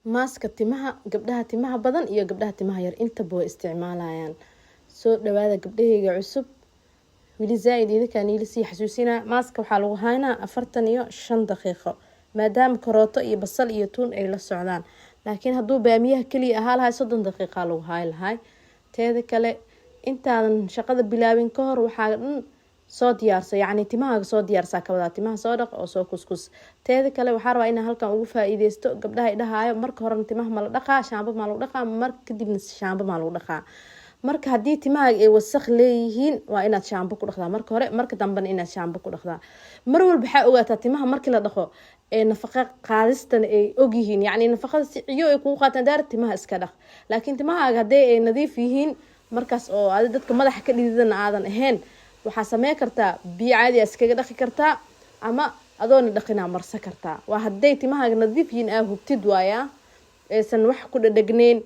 ماسك timaha gabdhaha timaha badan iyo gabdhaha timaha yar inta boo isticmaalayaan soo dhawaada gabdhahayga cusub wili zaid idinka niilisi xasuusina maaska waxa lagu haynaa 45 daqiiqo maadaama karooto iyo basal iyo tuun ay la socdaan laakiin haduu baamiyaha kaliya ahaa lahay 30 daqiiqo lagu hay lahay teeda kale intaadan shaqada bilaabin ka hor waxa soo diyaarsa yani timaha soo diyaarsa ka wada timaha soo dhaq oo soo kuskus teeda kale waxa rabaa in halkan ugu faa'iideysto gabdhaha idhahaayo marka hore timaha ma la dhaqaa shaambo ma lagu dhaqaa marka dibna shaambo ma lagu dhaqaa marka hadii timaha ay wasakh leeyihiin waa inaad shaambo ku dhaqdaa marka hore marka dambana inaad shaambo ku dhaqdaa mar walba waxa ogaataa timaha markii la dhaqo ee nafaqa qaadistan ay ogyihiin yani nafaqada si ciyo ay ku qaataan daar timaha iska dhaq laakiin timaha hadee ay nadiif yihiin markaas oo aad dadka madaxa ka dhididana aadan ahayn waxa sameey kartaa biyo caadi iskaga dhaqi kartaa ama adoon dhaqina marsa kartaa waa haday timaha nadiif yihiin hubtid waaya aysan wax ku dhadhagneyn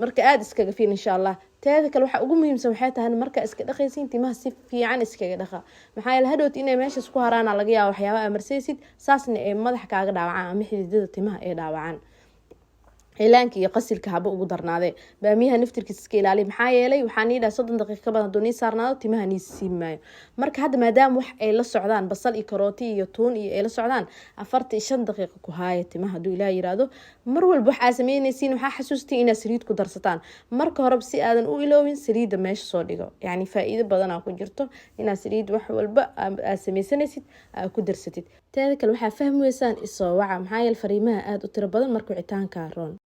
marka aad iskaga fiin insha Allah teeda kale waxa ugu muhiimsan waxay tahay marka iska dhaqaysiin timaha si fiican iskaga dhaqa maxaa yeelay hadhood inay meesha isku haraana laga yaabo waxyaabaha amarsiisid saasna ay madax kaaga dhaawacaan ama xididada timaha ay dhaawacaan ilaanka iyo qasilka haba ugu darnaade baamiyaha naftirkiisa iska ilaali maxaa yeelay waxaan yidhaa 30 daqiiqo badan doonii saarnaado timaha ni siimayo marka hadda maadaama wax ay la socdaan basal iyo karooti iyo tuun iyo ay la socdaan 45 daqiiqo ku haaya timaha haduu ilaa yiraahdo mar walba waxa sameynaysiin waxa xasuustiin inaad saliid ku darsataan marka hore si aadan u iloowin saliida meesha soo dhigo yani faa'iido badan ku jirto inaad saliid wax walba aad sameysanaysid ku darsatid teeda kale waxa fahmaysaan isoo waca maxaa yeelay fariimaha aad u tiro badan marka wicitaanka roon